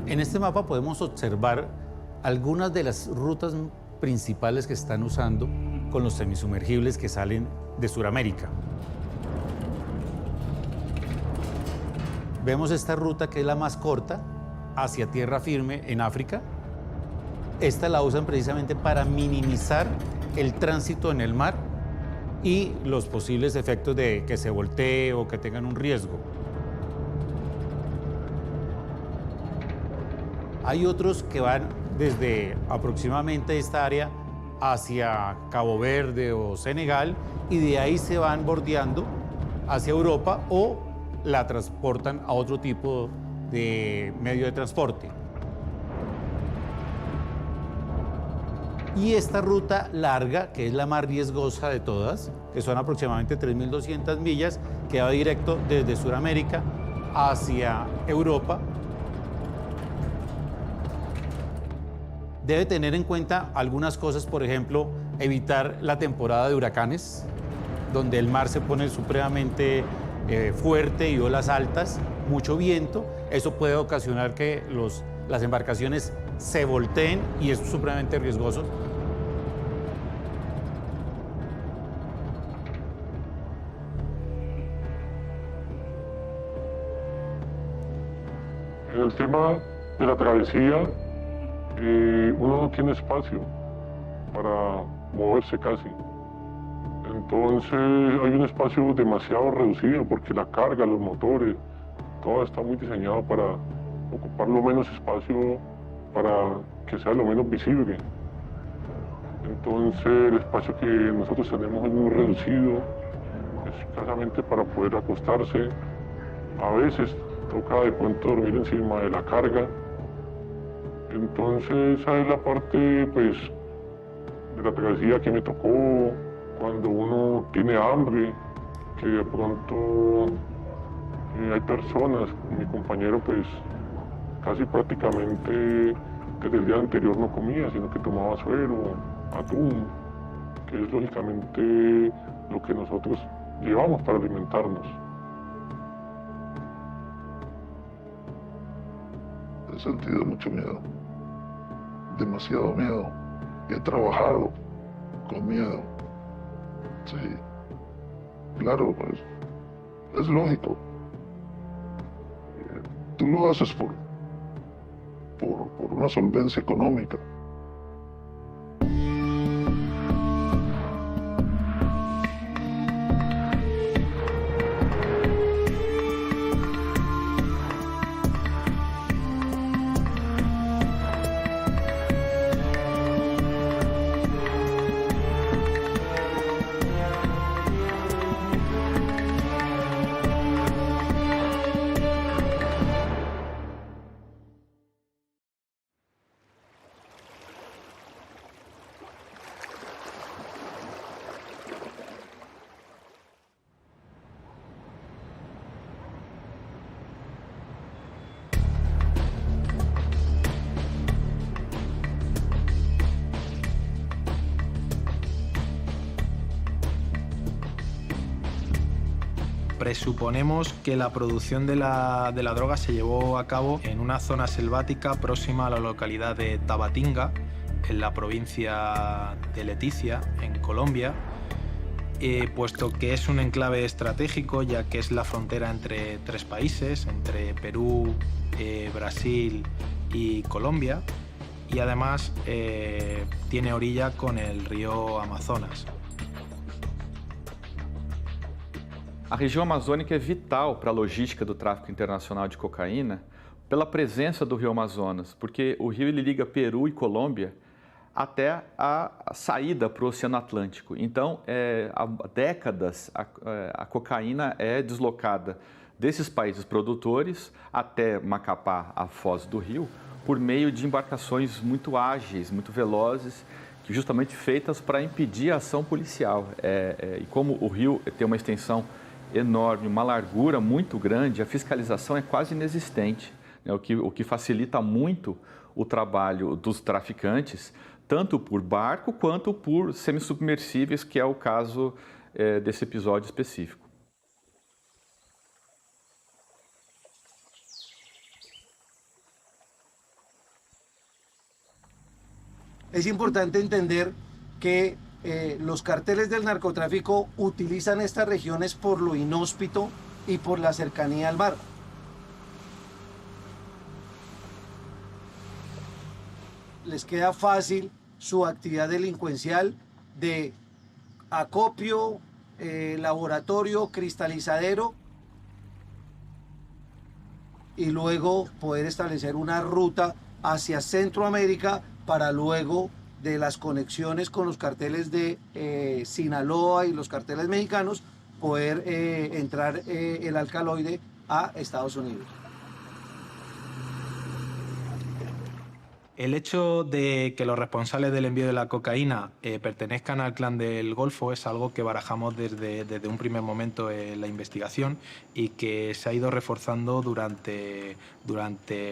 En este mapa podemos observar algunas de las rutas principales que están usando con los semisumergibles que salen de Sudamérica. Vemos esta ruta que es la más corta hacia tierra firme en África. Esta la usan precisamente para minimizar el tránsito en el mar y los posibles efectos de que se voltee o que tengan un riesgo. Hay otros que van desde aproximadamente esta área hacia Cabo Verde o Senegal y de ahí se van bordeando hacia Europa o la transportan a otro tipo de medio de transporte. Y esta ruta larga, que es la más riesgosa de todas, que son aproximadamente 3.200 millas, que va directo desde Sudamérica hacia Europa, debe tener en cuenta algunas cosas, por ejemplo, evitar la temporada de huracanes, donde el mar se pone supremamente fuerte y olas altas, mucho viento. Eso puede ocasionar que las embarcaciones se volteen y es supremamente riesgoso. En el tema de la travesía, uno no tiene espacio para moverse casi. Entonces hay un espacio demasiado reducido porque la carga, los motores, todo está muy diseñado para ocupar lo menos espacio para que sea lo menos visible. Entonces el espacio que nosotros tenemos es muy reducido, escasamente para poder acostarse. A veces toca de pronto dormir encima de la carga. Entonces esa es la parte pues de la travesía que me tocó cuando uno tiene hambre, que de pronto hay personas, mi compañero pues casi prácticamente desde el día anterior no comía, sino que tomaba suero, atún, que es lógicamente lo que nosotros llevamos para alimentarnos. He sentido mucho miedo, demasiado miedo. He trabajado con miedo. Sí, claro, pues es lógico. Tú lo haces por una solvencia económica. Presuponemos que la producción de la droga se llevó a cabo en una zona selvática próxima a la localidad de Tabatinga, en la provincia de Leticia, en Colombia, puesto que es un enclave estratégico, ya que es la frontera entre tres países, entre Perú, Brasil y Colombia, y además tiene orilla con el río Amazonas. A região amazônica é vital para a logística do tráfico internacional de cocaína pela presença do rio Amazonas, porque o rio ele liga Peru e Colômbia até a saída para o Oceano Atlântico. Então, há décadas, a cocaína é deslocada desses países produtores até Macapá, a foz do rio, por meio de embarcações muito ágeis, muito velozes, que justamente feitas para impedir a ação policial. E como o rio tem uma extensão enorme, uma largura muito grande, a fiscalização é quase inexistente, né? O que facilita muito o trabalho dos traficantes, tanto por barco quanto por semissubmersíveis, que é o caso desse episódio específico. Es importante entender que los carteles del narcotráfico utilizan estas regiones por lo inhóspito y por la cercanía al mar. Les queda fácil su actividad delincuencial de acopio, laboratorio, cristalizadero, y luego poder establecer una ruta hacia Centroamérica para luego de las conexiones con los carteles de Sinaloa y los carteles mexicanos poder entrar el alcaloide a Estados Unidos. El hecho de que los responsables del envío de la cocaína pertenezcan al clan del Golfo es algo que barajamos desde un primer momento en la investigación y que se ha ido reforzando durante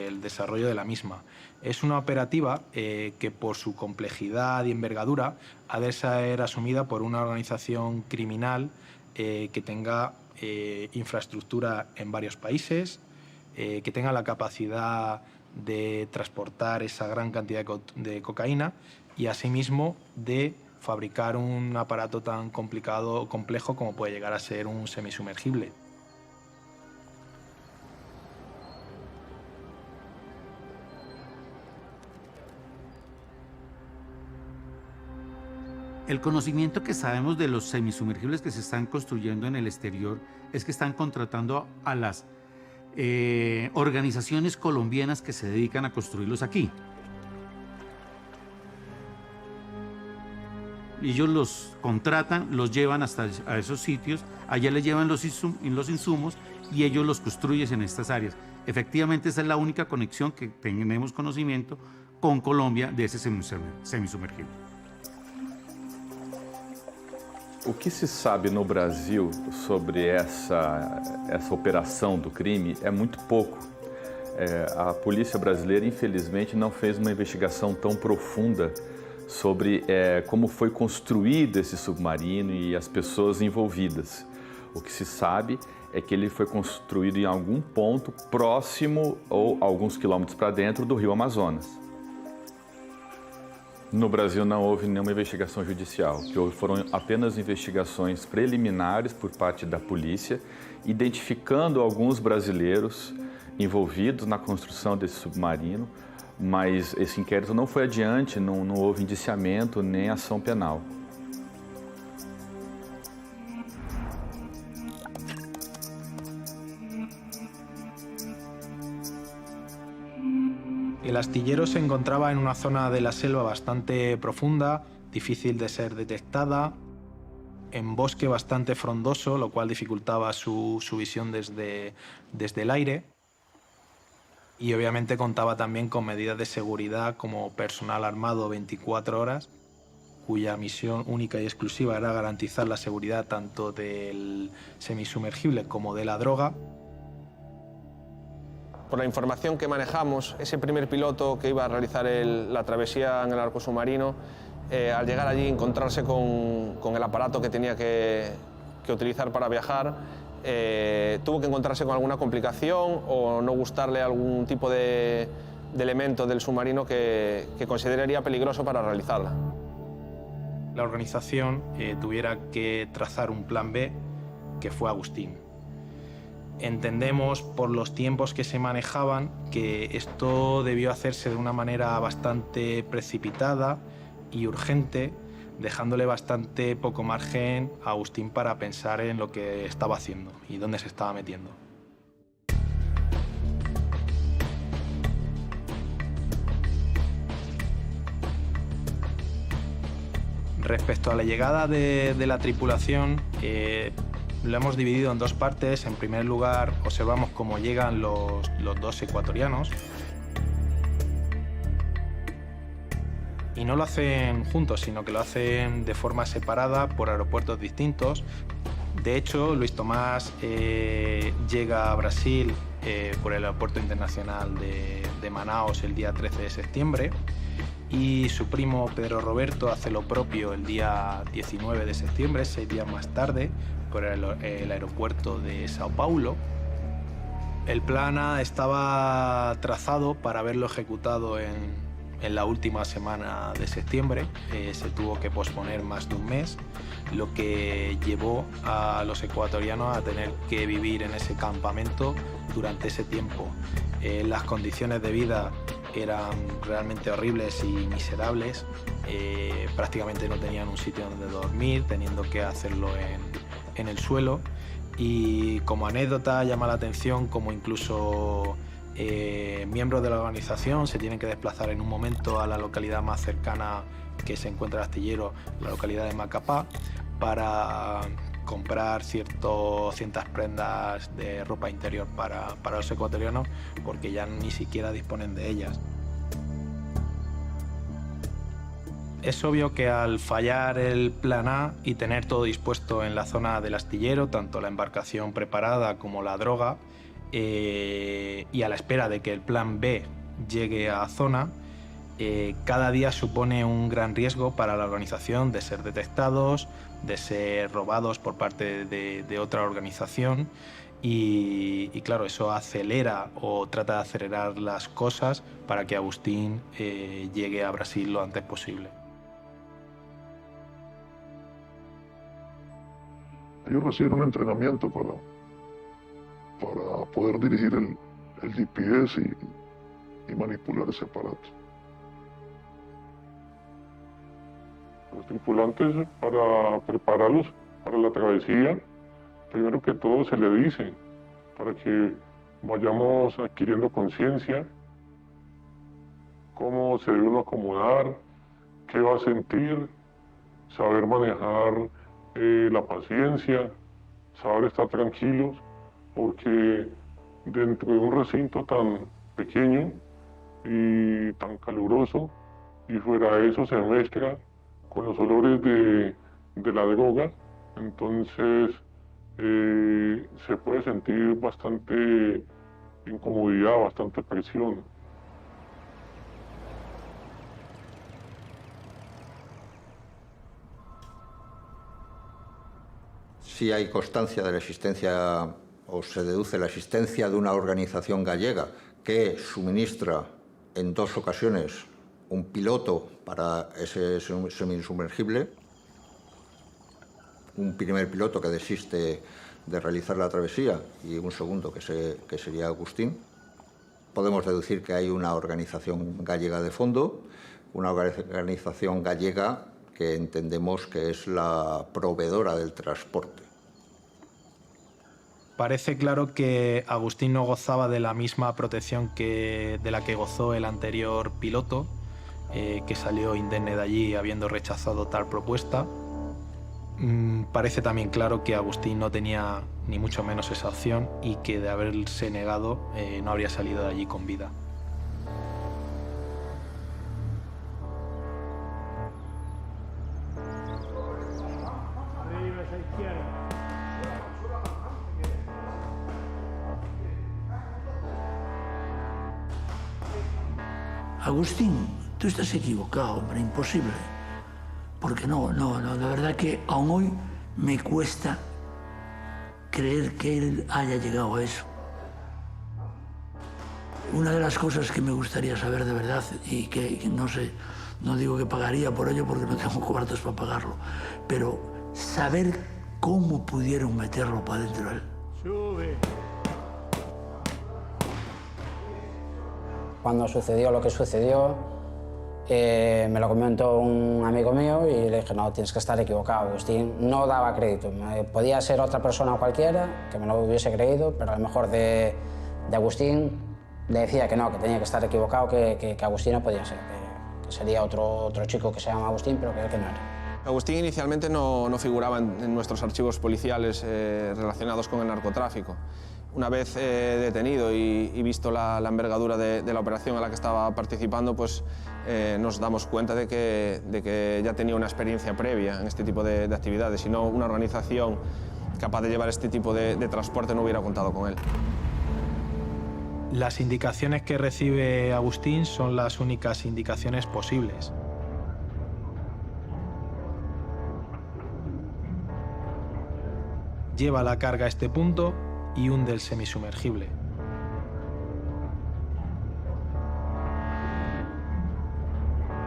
el desarrollo de la misma. Es una operativa que por su complejidad y envergadura ha de ser asumida por una organización criminal que tenga infraestructura en varios países, que tenga la capacidad de transportar esa gran cantidad de cocaína y asimismo de fabricar un aparato tan complejo como puede llegar a ser un semisumergible. El conocimiento que sabemos de los semisumergibles que se están construyendo en el exterior es que están contratando a las organizaciones colombianas que se dedican a construirlos aquí. Ellos los contratan, los llevan hasta a esos sitios, allá les llevan los insumos y ellos los construyen en estas áreas. Efectivamente, esa es la única conexión que tenemos conocimiento con Colombia de ese semisumergible. O que se sabe no Brasil sobre essa operação do crime é muito pouco. A polícia brasileira, infelizmente, não fez uma investigação tão profunda sobre como foi construído esse submarino e as pessoas envolvidas. O que se sabe é que ele foi construído em algum ponto próximo ou alguns quilômetros para dentro do Rio Amazonas. No Brasil não houve nenhuma investigação judicial. O que houve foram apenas investigações preliminares por parte da polícia, identificando alguns brasileiros envolvidos na construção desse submarino, mas esse inquérito não foi adiante, não houve indiciamento nem ação penal. El astillero se encontraba en una zona de la selva bastante profunda, difícil de ser detectada, en bosque bastante frondoso, lo cual dificultaba su visión desde el aire. Y obviamente contaba también con medidas de seguridad como personal armado 24 horas, cuya misión única y exclusiva era garantizar la seguridad tanto del semisumergible como de la droga. Por la información que manejamos, ese primer piloto que iba a realizar la travesía en el arco submarino, al llegar allí encontrarse con el aparato que tenía que utilizar para viajar, tuvo que encontrarse con alguna complicación o no gustarle algún tipo de elemento del submarino que consideraría peligroso para realizarla. La organización tuviera que trazar un plan B, que fue Agustín. Entendemos por los tiempos que se manejaban que esto debió hacerse de una manera bastante precipitada y urgente, dejándole bastante poco margen a Agustín para pensar en lo que estaba haciendo y dónde se estaba metiendo. Respecto a la llegada de la tripulación, lo hemos dividido en dos partes. En primer lugar, observamos cómo llegan los dos ecuatorianos. Y no lo hacen juntos, sino que lo hacen de forma separada por aeropuertos distintos. De hecho, Luis Tomás llega a Brasil por el aeropuerto internacional de Manaus el día 13 de septiembre. Y su primo Pedro Roberto hace lo propio el día 19 de septiembre, 6 días más tarde, por el aeropuerto de Sao Paulo. El plan A estaba trazado para haberlo ejecutado en en la última semana de septiembre. Se tuvo que posponer más de un mes, lo que llevó a los ecuatorianos a tener que vivir en ese campamento durante ese tiempo. Las condiciones de vida eran realmente horribles y miserables. Prácticamente no tenían un sitio donde dormir, teniendo que hacerlo en el suelo. Y como anécdota llama la atención como incluso miembros de la organización se tienen que desplazar en un momento a la localidad más cercana que se encuentra el astillero, la localidad de Macapá, para comprar ciertas prendas de ropa interior para los ecuatorianos, porque ya ni siquiera disponen de ellas. Es obvio que al fallar el plan A y tener todo dispuesto en la zona del astillero, tanto la embarcación preparada como la droga, y a la espera de que el plan B llegue a zona, cada día supone un gran riesgo para la organización de ser detectados, de ser robados por parte de otra organización y claro, eso acelera o trata de acelerar las cosas para que Agustín llegue a Brasil lo antes posible. Ellos reciben un entrenamiento para poder dirigir el GPS y manipular ese aparato. Los tripulantes, para prepararlos para la travesía, primero que todo se le dice, para que vayamos adquiriendo conciencia, cómo se debe uno acomodar, qué va a sentir, saber manejar la paciencia, saber estar tranquilos, porque dentro de un recinto tan pequeño y tan caluroso, y fuera de eso se mezcla con los olores de la droga, entonces se puede sentir bastante incomodidad, bastante presión. Sí hay constancia de la existencia, o se deduce la existencia de una organización gallega que suministra en 2 ocasiones un piloto para ese semiinsumergible, un primer piloto que desiste de realizar la travesía y un segundo que sería Agustín. Podemos deducir que hay una organización gallega de fondo, una organización gallega que entendemos que es la proveedora del transporte. Parece claro que Agustín no gozaba de la misma protección de la que gozó el anterior piloto, que salió indemne de allí habiendo rechazado tal propuesta. Parece también claro que Agustín no tenía ni mucho menos esa opción y que de haberse negado no habría salido de allí con vida. Agustín, tú estás equivocado, hombre, imposible. Porque no, la verdad que aún hoy me cuesta creer que él haya llegado a eso. Una de las cosas que me gustaría saber de verdad, y que no sé, no digo que pagaría por ello porque no tengo cuartos para pagarlo, pero saber cómo pudieron meterlo para adentro él. Sube. Cuando sucedió lo que sucedió, me lo comentó un amigo mío y le dije, no, tienes que estar equivocado, Agustín no daba crédito. Podía ser otra persona cualquiera que me lo hubiese creído, pero a lo mejor de Agustín le decía que no, que tenía que estar equivocado, que Agustín no podía ser, que sería otro chico que se llama Agustín, pero que no era. Agustín inicialmente no figuraba en nuestros archivos policiales relacionados con el narcotráfico. Una vez detenido y visto la envergadura de la operación a la que estaba participando, pues nos damos cuenta de que ya tenía una experiencia previa en este tipo de actividades, si no una organización capaz de llevar este tipo de transporte no hubiera contado con él. Las indicaciones que recibe Agustín son las únicas indicaciones posibles. Lleva la carga a este punto y hunde el semisumergible.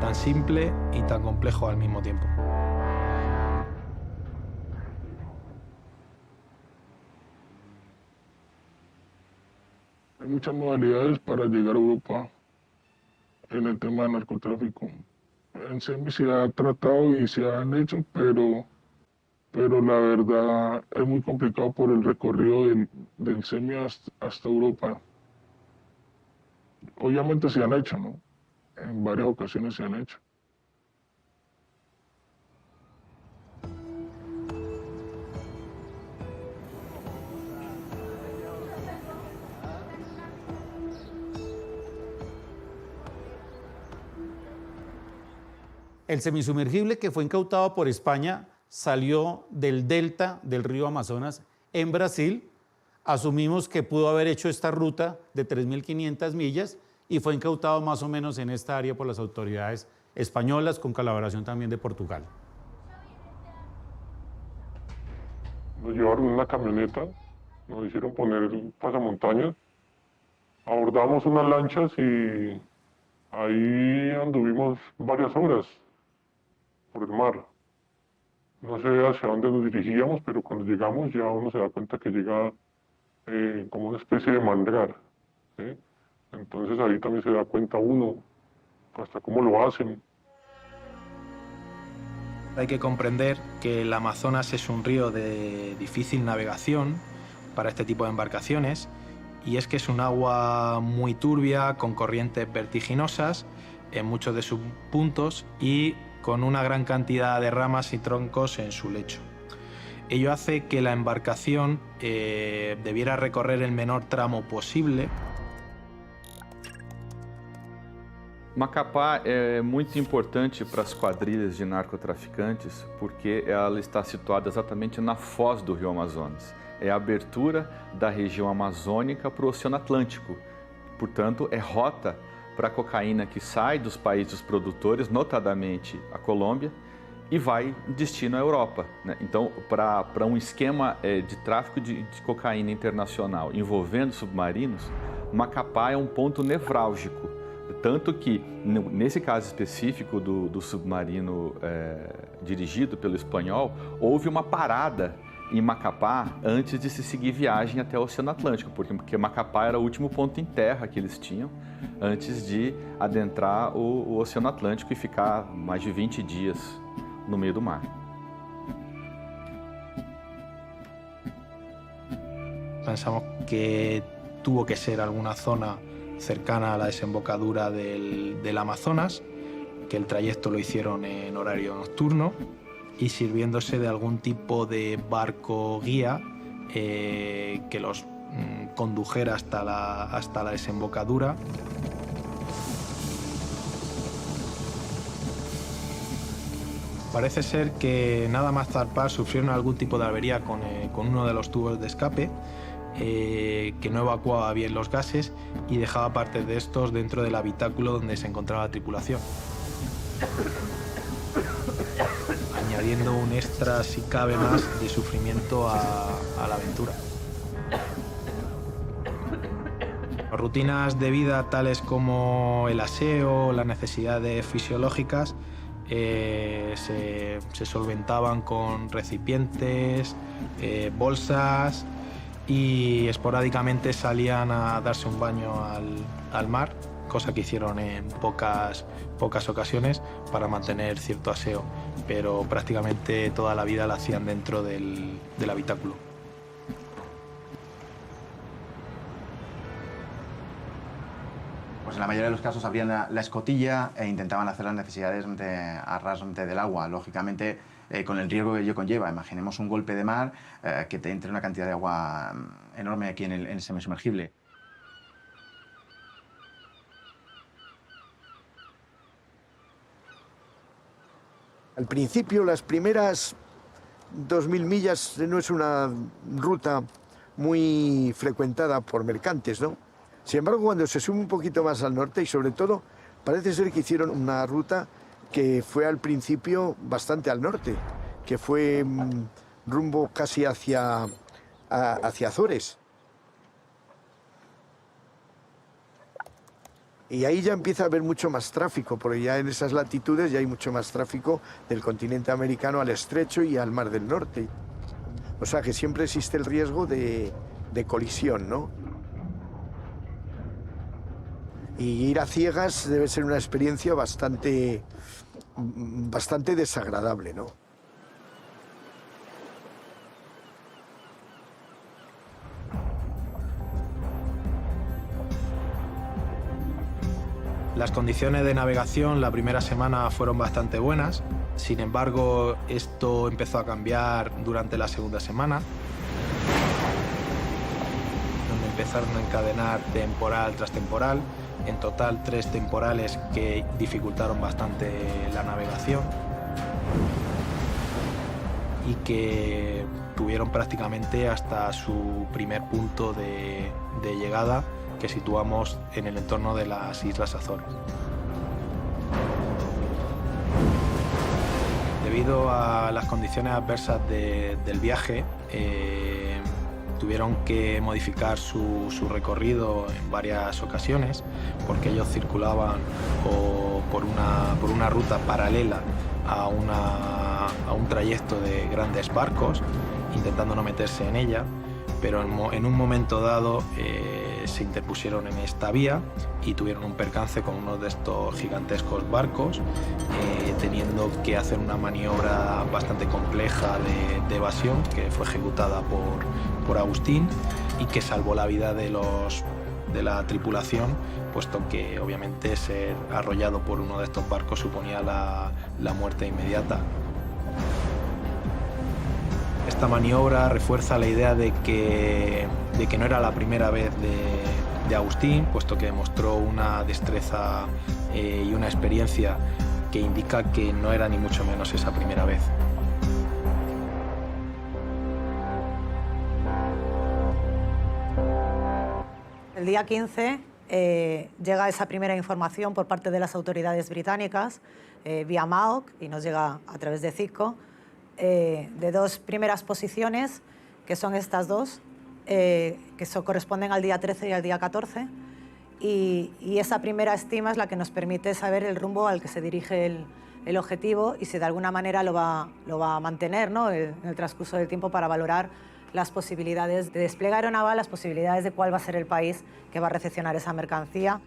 tan simple y tan complejo al mismo tiempo. Hay muchas modalidades para llegar a Europa en el tema del narcotráfico. En SEMI se ha tratado y se han hecho, pero la verdad es muy complicado por el recorrido del SEMI hasta Europa. Obviamente se han hecho, ¿no? En varias ocasiones se han hecho. El semisumergible que fue incautado por España salió del delta del río Amazonas en Brasil. Asumimos que pudo haber hecho esta ruta de 3.500 millas y fue incautado más o menos en esta área por las autoridades españolas, con colaboración también de Portugal. Nos llevaron en una camioneta, nos hicieron poner el pasamontañas, abordamos unas lanchas y ahí anduvimos varias horas por el mar. No sé hacia dónde nos dirigíamos, pero cuando llegamos ya uno se da cuenta que llega como una especie de manglar, ¿sí? Entonces ahí también se da cuenta uno hasta cómo lo hacen. Hay que comprender que el Amazonas es un río de difícil navegación para este tipo de embarcaciones, y es que es un agua muy turbia, con corrientes vertiginosas en muchos de sus puntos y con una gran cantidad de ramas y troncos en su lecho. Ello hace que la embarcación debiera recorrer el menor tramo posible. Macapá é muito importante para as quadrilhas de narcotraficantes porque ela está situada exatamente na foz do Rio Amazonas. É a abertura da região amazônica para o Oceano Atlântico. Portanto, é rota para a cocaína que sai dos países produtores, notadamente a Colômbia, e vai destino à Europa, né? Então, para um esquema de tráfico de cocaína internacional envolvendo submarinos, Macapá é um ponto nevrálgico. Tanto que, nesse caso específico do submarino dirigido pelo espanhol, houve uma parada em Macapá antes de se seguir viagem até o Oceano Atlântico, porque Macapá era o último ponto em terra que eles tinham antes de adentrar o Oceano Atlântico e ficar mais de 20 dias no meio do mar. Pensamos que tuvo que ser alguna zona cercana a la desembocadura del Amazonas, que el trayecto lo hicieron en horario nocturno y sirviéndose de algún tipo de barco guía que los condujera hasta la desembocadura. Parece ser que nada más zarpar sufrieron algún tipo de avería con uno de los tubos de escape, que no evacuaba bien los gases y dejaba parte de estos dentro del habitáculo donde se encontraba la tripulación, añadiendo un extra, si cabe más, de sufrimiento a la aventura. Rutinas de vida tales como el aseo, las necesidades fisiológicas se solventaban con recipientes, bolsas, y esporádicamente salían a darse un baño al mar, cosa que hicieron en pocas ocasiones para mantener cierto aseo, pero prácticamente toda la vida la hacían dentro del habitáculo. Pues en la mayoría de los casos abrían la escotilla e intentaban hacer las necesidades a ras del agua. Lógicamente, con el riesgo que ello conlleva. Imaginemos un golpe de mar, que te entre una cantidad de agua enorme aquí en el semisumergible. Al principio, las primeras 2.000 millas no es una ruta muy frecuentada por mercantes, ¿no? Sin embargo, cuando se sube un poquito más al norte y sobre todo, parece ser que hicieron una ruta que fue al principio bastante al norte, que fue rumbo casi hacia Azores. Y ahí ya empieza a haber mucho más tráfico, porque ya en esas latitudes ya hay mucho más tráfico del continente americano al estrecho y al Mar del Norte. O sea que siempre existe el riesgo de colisión, ¿no? Y ir a ciegas debe ser una experiencia bastante desagradable, ¿no? Las condiciones de navegación la primera semana fueron bastante buenas, sin embargo esto empezó a cambiar durante la segunda semana, donde empezaron a encadenar temporal tras temporal, en total 3 temporales que dificultaron bastante la navegación y que tuvieron prácticamente hasta su primer punto de llegada, que situamos en el entorno de las Islas Azores. Debido a las condiciones adversas del viaje, tuvieron que modificar su recorrido en varias ocasiones, porque ellos circulaban por una ruta paralela a un trayecto de grandes barcos, intentando no meterse en ella, pero en un momento dado se interpusieron en esta vía y tuvieron un percance con uno de estos gigantescos barcos, teniendo que hacer una maniobra bastante compleja de evasión que fue ejecutada por Agustín y que salvó la vida de la tripulación, puesto que obviamente ser arrollado por uno de estos barcos suponía la muerte inmediata. Esta maniobra refuerza la idea de que no era la primera vez de Agustín, puesto que demostró una destreza y una experiencia que indica que no era ni mucho menos esa primera vez. El día 15 llega esa primera información por parte de las autoridades británicas vía MAOC y nos llega a través de CITCO, de 2 primeras posiciones, que son estas 2, que corresponden al día 13 y al día 14, y esa primera estima es la que nos permite saber el rumbo al que se dirige el objetivo y si de alguna manera lo va a mantener, ¿no?, en el transcurso del tiempo, para valorar las posibilidades de despliegue aeronaval, las posibilidades de cuál va a ser el país que va a recepcionar esa mercancía.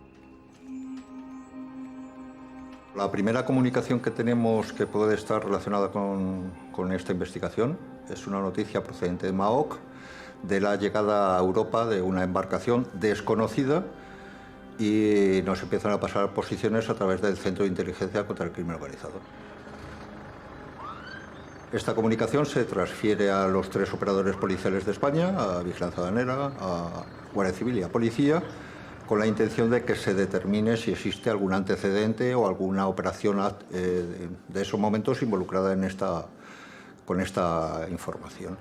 La primera comunicación que tenemos que puede estar relacionada con esta investigación es una noticia procedente de MAOC de la llegada a Europa de una embarcación desconocida, y nos empiezan a pasar posiciones a través del Centro de Inteligencia contra el Crimen Organizado. Esta comunicación se transfiere a los 3 operadores policiales de España, a Vigilancia Aduanera, a Guardia Civil y a Policía, con la intención de que se determine si existe algún antecedente o alguna operación de esos momentos involucrada con esta información.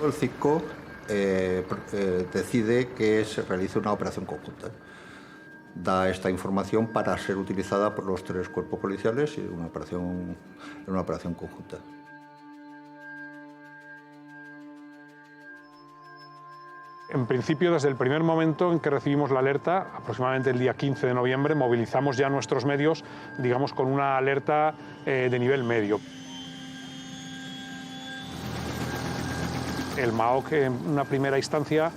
El CITCO decide que se realice una operación conjunta. Da esta información para ser utilizada por los 3 cuerpos policiales en una operación conjunta. En principio, desde el primer momento en que recibimos la alerta, aproximadamente el día 15 de noviembre, movilizamos ya nuestros medios, digamos, con una alerta de nivel medio. El MAOC, en una primera instancia,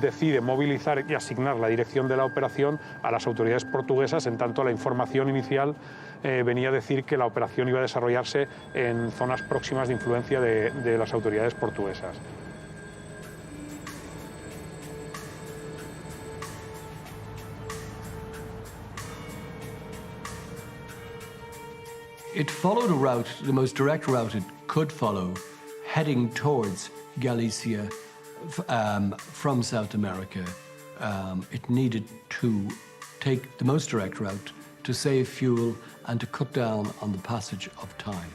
decide movilizar y asignar la dirección de la operación a las autoridades portuguesas, en tanto la información inicial venía a decir que la operación iba a desarrollarse en zonas próximas de influencia de las autoridades portuguesas. It followed a route, the most direct route it could follow, heading towards Galicia from South America. It needed to take the most direct route to save fuel and to cut down on the passage of time.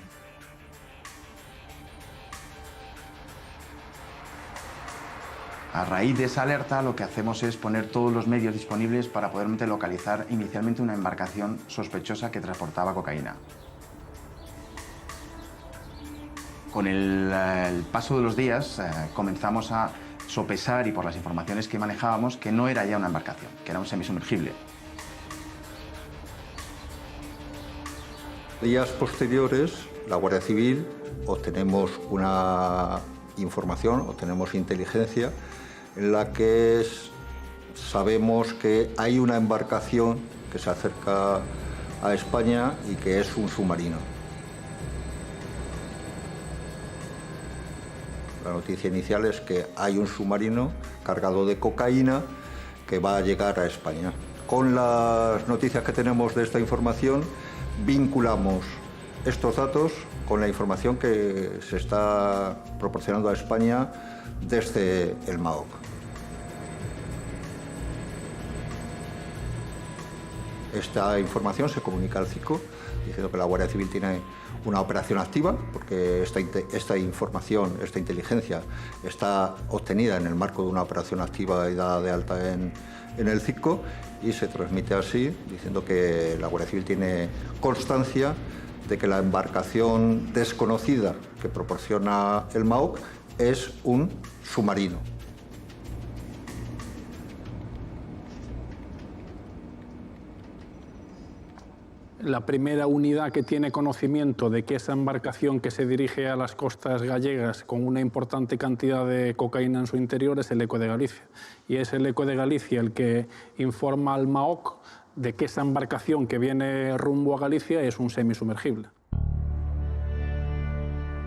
A raíz de esa alerta, lo que hacemos es poner todos los medios disponibles para poder localizar inicialmente una embarcación sospechosa que transportaba cocaína. Con el paso de los días comenzamos a sopesar y por las informaciones que manejábamos que no era ya una embarcación, que era un semisumergible. Días posteriores, la Guardia Civil obtenemos una información, obtenemos inteligencia en la que sabemos que hay una embarcación que se acerca a España y que es un submarino. La noticia inicial es que hay un submarino cargado de cocaína que va a llegar a España. Con las noticias que tenemos de esta información, vinculamos estos datos con la información que se está proporcionando a España desde el MAOC. Esta información se comunica al CICO diciendo que la Guardia Civil tiene una operación activa, porque esta información, esta inteligencia está obtenida en el marco de una operación activa y dada de alta en el CICO, y se transmite así, diciendo que la Guardia Civil tiene constancia de que la embarcación desconocida que proporciona el MAOC es un submarino. La primera unidad que tiene conocimiento de que esa embarcación que se dirige a las costas gallegas con una importante cantidad de cocaína en su interior es el ECO de Galicia. Y es el ECO de Galicia el que informa al MAOC de que esa embarcación que viene rumbo a Galicia es un semisumergible.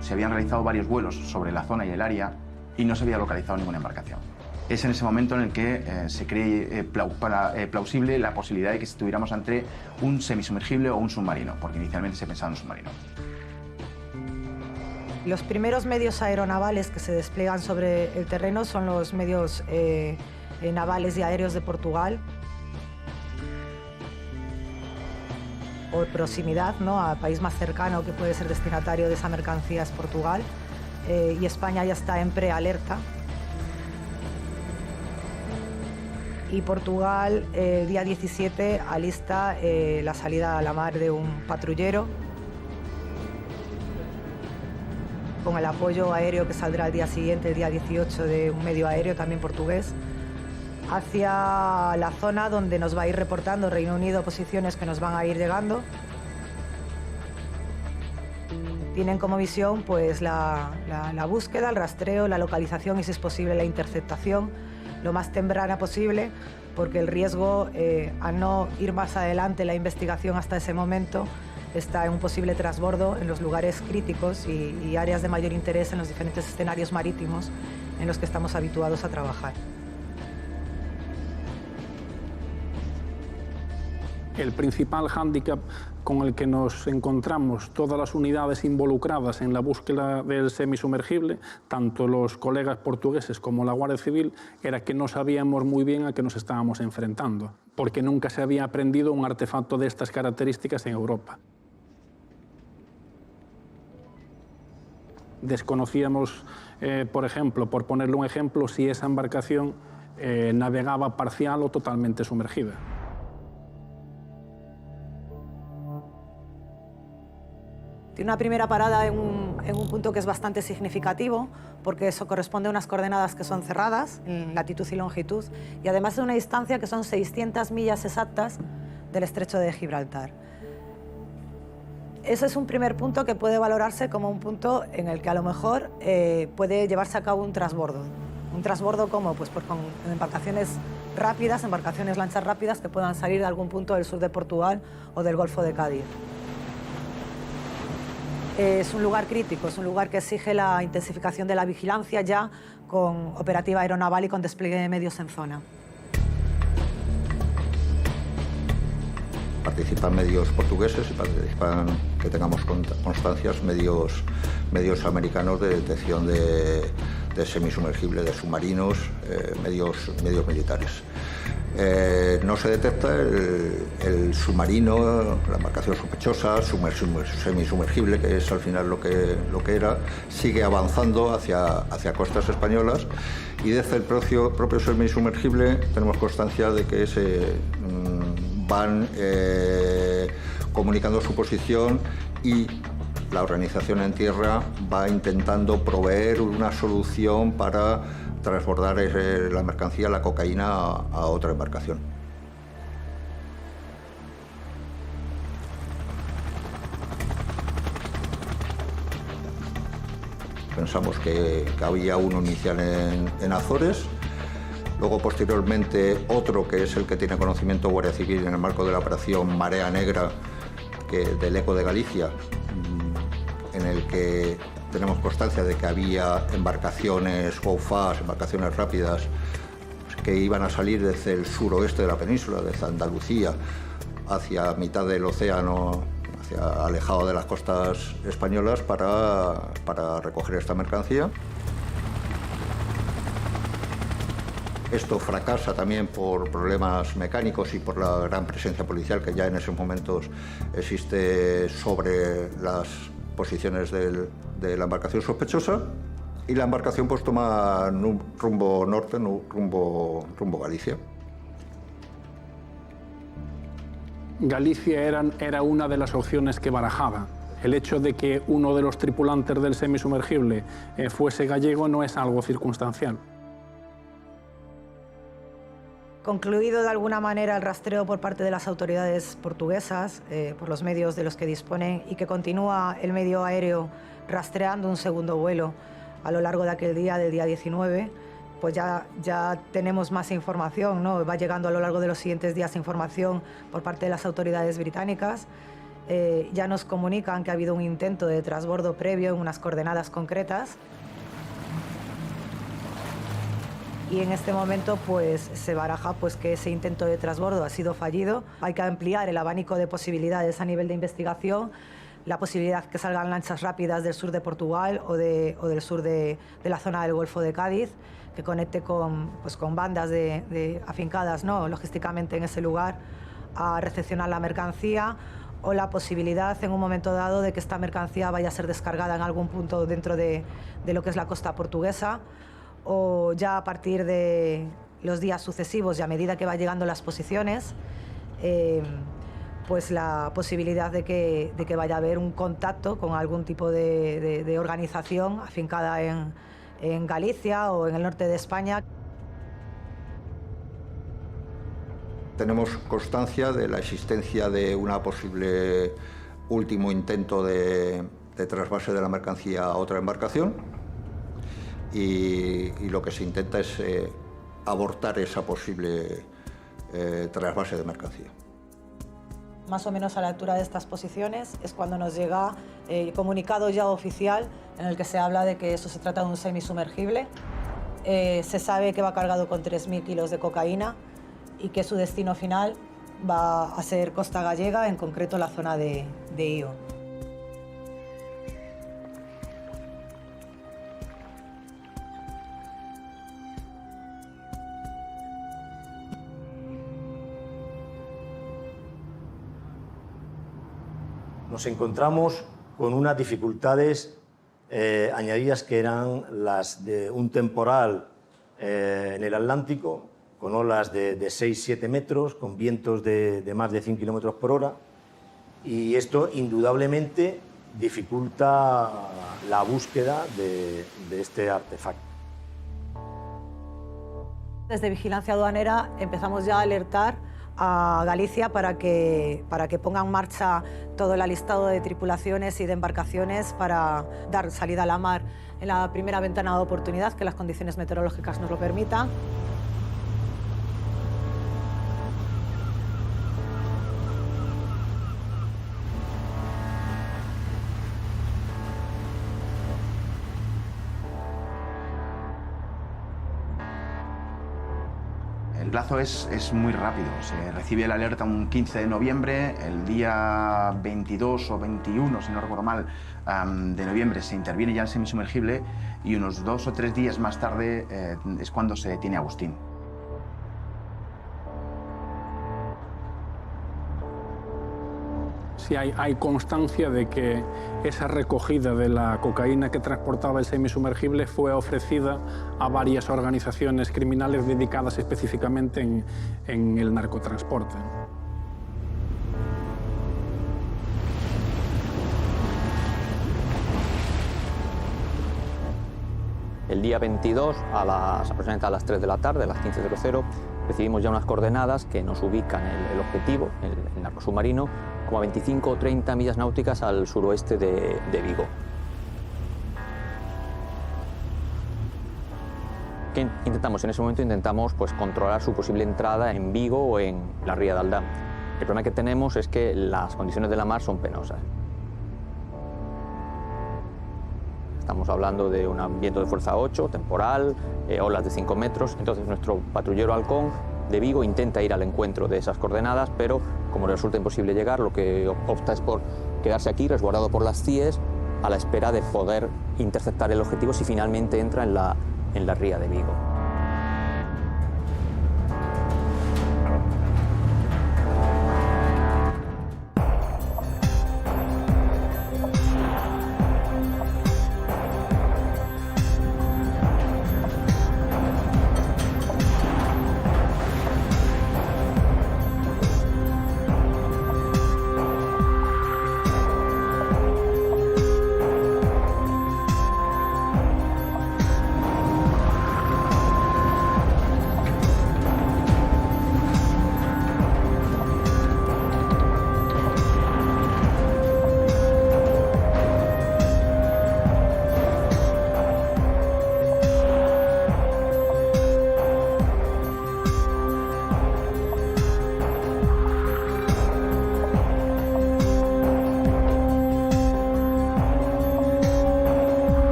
Se habían realizado varios vuelos sobre la zona y el área y no se había localizado ninguna embarcación. Es en ese momento en el que se cree plausible la posibilidad de que estuviéramos ante un semisumergible o un submarino, porque inicialmente se pensaba en un submarino. Los primeros medios aeronavales que se despliegan sobre el terreno son los medios navales y aéreos de Portugal. Por proximidad, ¿no?, al país más cercano que puede ser destinatario de esa mercancía es Portugal, y España ya está en prealerta. Y Portugal, el día 17, alista la salida a la mar de un patrullero con el apoyo aéreo que saldrá el día siguiente, el día 18, de un medio aéreo también portugués, hacia la zona donde nos va a ir reportando Reino Unido posiciones que nos van a ir llegando. Tienen como misión pues, la búsqueda, el rastreo, la localización y, si es posible, la interceptación lo más temprana posible, porque el riesgo a no ir más adelante la investigación hasta ese momento está en un posible trasbordo en los lugares críticos y áreas de mayor interés en los diferentes escenarios marítimos en los que estamos habituados a trabajar. El principal hándicap con el que nos encontramos todas las unidades involucradas en la búsqueda del semisumergible, tanto los colegas portugueses como la Guardia Civil, era que no sabíamos muy bien a qué nos estábamos enfrentando, porque nunca se había aprendido un artefacto de estas características en Europa. Desconocíamos, por ejemplo, por ponerle un ejemplo, si esa embarcación navegaba parcial o totalmente sumergida. Tiene una primera parada en un punto que es bastante significativo, porque eso corresponde a unas coordenadas que son cerradas, en latitud y longitud, y además de una distancia que son 600 millas exactas del estrecho de Gibraltar. Ese es un primer punto que puede valorarse como un punto en el que a lo mejor puede llevarse a cabo un trasbordo. ¿Un trasbordo cómo? Pues con embarcaciones rápidas, lanchas rápidas que puedan salir de algún punto del sur de Portugal o del Golfo de Cádiz. Es un lugar crítico, es un lugar que exige la intensificación de la vigilancia ya con operativa aeronaval y con despliegue de medios en zona. Participan medios portugueses y participan, que tengamos constancias, medios americanos de detección de semisumergibles, de submarinos, medios militares. No se detecta el submarino, la embarcación sospechosa, semisumergible, que es al final lo que era, sigue avanzando hacia costas españolas, y desde el propio semisumergible tenemos constancia de que se van comunicando su posición y la organización en tierra va intentando proveer una solución para transbordar la mercancía, la cocaína, a otra embarcación. Pensamos que había uno inicial en Azores, luego posteriormente otro que es el que tiene conocimiento Guardia Civil en el marco de la operación Marea Negra del ECO de Galicia, en el que tenemos constancia de que había embarcaciones go-fast, embarcaciones rápidas, que iban a salir desde el suroeste de la península, desde Andalucía, hacia mitad del océano, alejado de las costas españolas, para recoger esta mercancía. Esto fracasa también por problemas mecánicos y por la gran presencia policial que ya en esos momentos existe sobre las posiciones de la embarcación sospechosa, y la embarcación pues toma rumbo norte, rumbo Galicia. Galicia era una de las opciones que barajaba. El hecho de que uno de los tripulantes del semisumergible fuese gallego no es algo circunstancial. Concluido de alguna manera el rastreo por parte de las autoridades portuguesas, por los medios de los que disponen, y que continúa el medio aéreo rastreando un segundo vuelo a lo largo de aquel día, del día 19, pues ya tenemos más información, ¿no? Va llegando a lo largo de los siguientes días información por parte de las autoridades británicas. Ya nos comunican que ha habido un intento de transbordo previo en unas coordenadas concretas. Y en este momento pues, se baraja pues, que ese intento de transbordo ha sido fallido. Hay que ampliar el abanico de posibilidades a nivel de investigación, la posibilidad que salgan lanchas rápidas del sur de Portugal o del sur de la zona del Golfo de Cádiz, que conecte con bandas afincadas, ¿no?, logísticamente en ese lugar, a recepcionar la mercancía, o la posibilidad en un momento dado de que esta mercancía vaya a ser descargada en algún punto dentro de lo que es la costa portuguesa, o ya a partir de los días sucesivos y a medida que va llegando las posiciones, pues la posibilidad de que vaya a haber un contacto con algún tipo de organización afincada en Galicia o en el norte de España. Tenemos constancia de la existencia de una posible último intento de trasvase de la mercancía a otra embarcación, y lo que se intenta es abortar esa posible trasvase de mercancía. Más o menos a la altura de estas posiciones es cuando nos llega el comunicado ya oficial en el que se habla de que eso se trata de un semisumergible. Se sabe que va cargado con 3.000 kilos de cocaína y que su destino final va a ser costa gallega, en concreto la zona de Io. Nos encontramos con unas dificultades añadidas, que eran las de un temporal en el Atlántico, con olas de 6-7 metros, con vientos de más de 100 kilómetros por hora, y esto indudablemente dificulta la búsqueda de este artefacto. Desde Vigilancia Aduanera empezamos ya a alertar a Galicia para que ponga en marcha todo el listado de tripulaciones y de embarcaciones para dar salida a la mar en la primera ventana de oportunidad, que las condiciones meteorológicas nos lo permitan. El plazo es muy rápido. Se recibe la alerta un 15 de noviembre, el día 22 o 21, si no recuerdo mal, de noviembre se interviene ya el semisumergible, y unos 2 o 3 días más tarde es cuando se detiene Agustín. Sí, hay constancia de que esa recogida de la cocaína que transportaba el semisumergible fue ofrecida a varias organizaciones criminales dedicadas específicamente en el narcotransporte. El día 22, aproximadamente a las 3 de la tarde, a las 15:00, recibimos ya unas coordenadas que nos ubican el objetivo, el narcosubmarino, como a 25 o 30 millas náuticas al suroeste de Vigo. ¿Qué intentamos en ese momento? Intentamos pues, controlar su posible entrada en Vigo o en la ría de Aldán. El problema que tenemos es que las condiciones de la mar son penosas. Estamos hablando de un viento de fuerza 8, temporal, olas de 5 metros. Entonces nuestro patrullero halcón de Vigo intenta ir al encuentro de esas coordenadas, pero como le resulta imposible llegar, lo que opta es por quedarse aquí, resguardado por las CIES, a la espera de poder interceptar el objetivo si finalmente entra en la ría de Vigo.